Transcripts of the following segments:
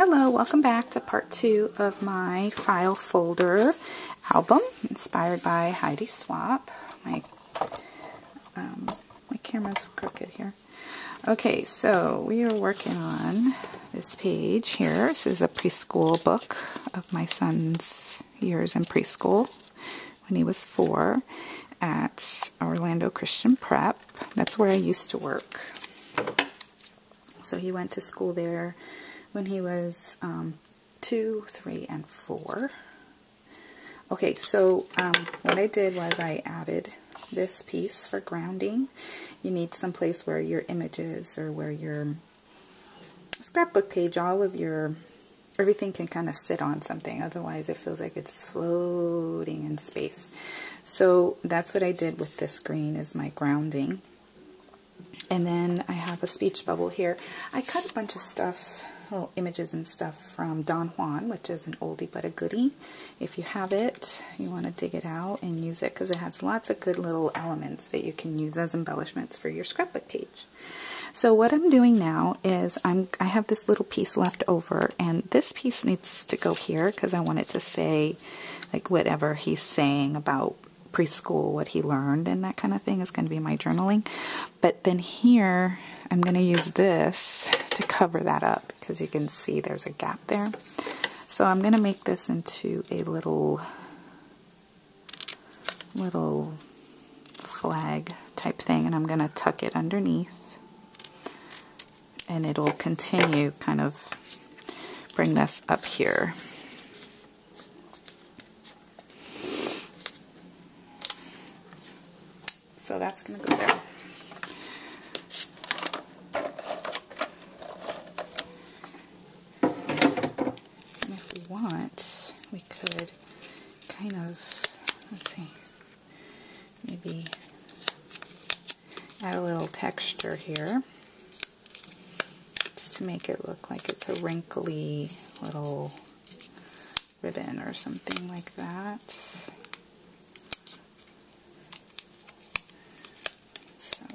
Hello, welcome back to part 2 of my file folder album inspired by Heidi Swapp. My camera's crooked here. Okay, so we are working on this page here. This is a preschool book of my son's years in preschool when he was 4 at Orlando Christian Prep. That's where I used to work. So he went to school there when he was 2, 3, and 4. Okay, so what I did was I added this piece for grounding. You need some place where your images or where your scrapbook page, everything can kind of sit on something. Otherwise it feels like it's floating in space. So that's what I did with this green is my grounding. And then I have a speech bubble here. I cut a bunch of stuff, little images and stuff from Don Juan, which is an oldie but a goodie. If you have it, you want to dig it out and use it because it has lots of good little elements that you can use as embellishments for your scrapbook page. So what I'm doing now is I have this little piece left over, and this piece needs to go here because I want it to say like whatever he's saying about preschool, what he learned and that kind of thing is going to be my journaling. But then here I'm going to use this to cover that up because you can see there's a gap there. So I'm going to make this into a little flag type thing, and I'm going to tuck it underneath, and it'll continue kind of bring this up here. So that's going to go there. And if we want, we could kind of, let's see, maybe add a little texture here just to make it look like it's a wrinkly little ribbon or something like that.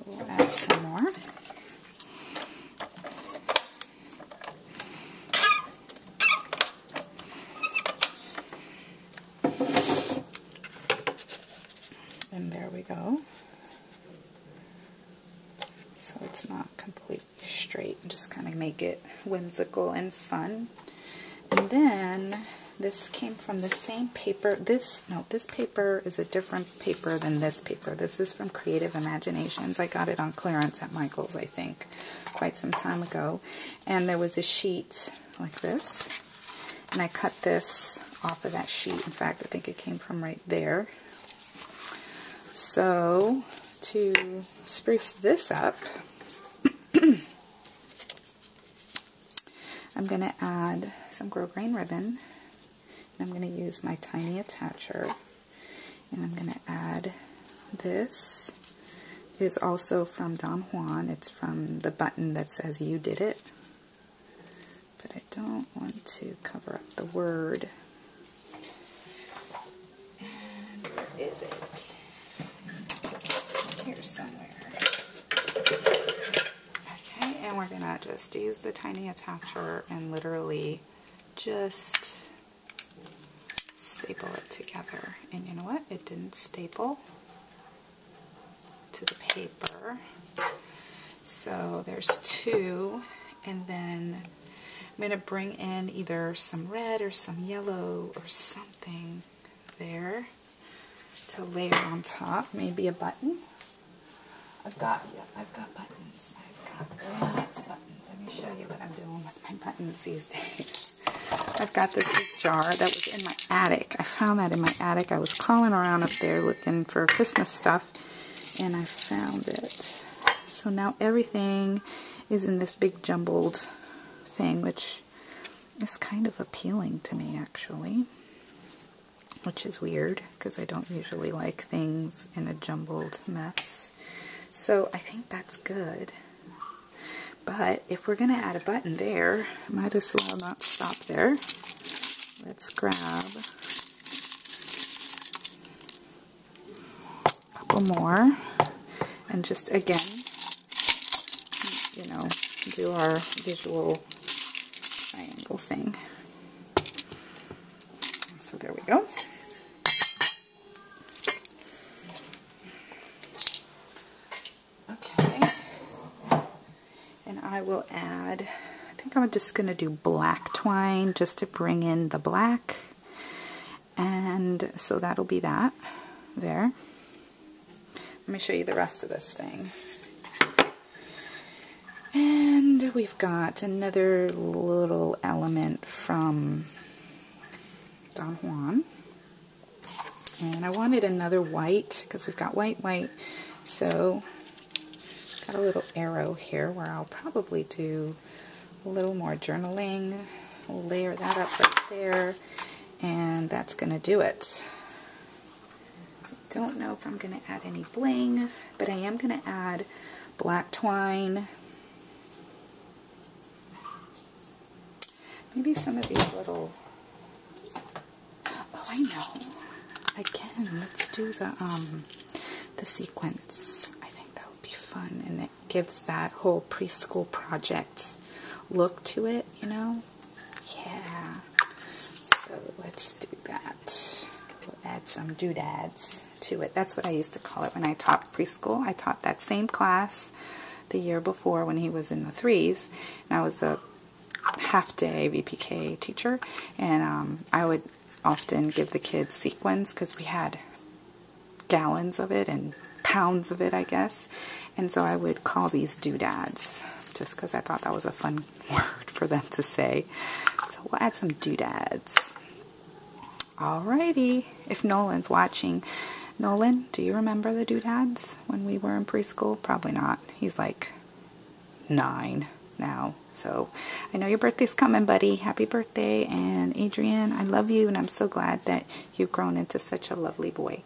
We'll add some more. And there we go. So it's not completely straight, just kind of make it whimsical and fun. And then this came from the same paper. This paper is a different paper than this paper. This is from Creative Imaginations. I got it on clearance at Michael's, I think, quite some time ago. And there was a sheet like this. And I cut this off of that sheet. In fact, I think it came from right there. So, to spruce this up, I'm going to add some grosgrain ribbon. I'm going to use my tiny attacher, and I'm going to add this. It's also from Don Juan. It's from the button that says "You did it," but I don't want to cover up the word. And where is it? Here somewhere. Okay, and we're going to just use the tiny attacher and literally just staple it together. And you know what? It didn't staple to the paper. So there's 2, and then I'm going to bring in either some red or some yellow or something there to layer on top. Maybe a button. I've got buttons. I've got lots of buttons. Let me show you what I'm doing with my buttons these days. I've got this big jar that was in my attic. I found that in my attic. I was crawling around up there looking for Christmas stuff, and I found it. So now everything is in this big jumbled thing, which is kind of appealing to me, actually. Which is weird, because I don't usually like things in a jumbled mess. So I think that's good. But if we're going to add a button there, I might as well not stop there. Let's grab a couple more and just again, you know, do our visual triangle thing. So there we go. Okay. And I will add, I think I'm just going to do black twine just to bring in the black. And so that'll be that there. Let me show you the rest of this thing. And we've got another little element from Don Juan. And I wanted another white because we've got white, white. So got a little arrow here where I'll probably do a little more journaling. We'll layer that up right there. And that's going to do it. Don't know if I'm going to add any bling, but I am going to add black twine. Maybe some of these little, oh, I know. Again, let's do the sequence. I think that would be fun, and it gives that whole preschool project look to it, you know? Yeah. So let's do that. We'll add some doodads to it. That's what I used to call it when I taught preschool. I taught that same class the year before when he was in the 3s, and I was the half-day VPK teacher, and I would often give the kids sequins because we had gallons of it and pounds of it, I guess, and so I would call these doodads just because I thought that was a fun word for them to say. So we'll add some doodads. Alrighty, if Nolan's watching, Nolan, do you remember the doodads when we were in preschool? Probably not. He's like 9 now. So I know your birthday's coming, buddy. Happy birthday. And Adrian, I love you, and I'm so glad that you've grown into such a lovely boy.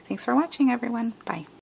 Thanks for watching, everyone. Bye.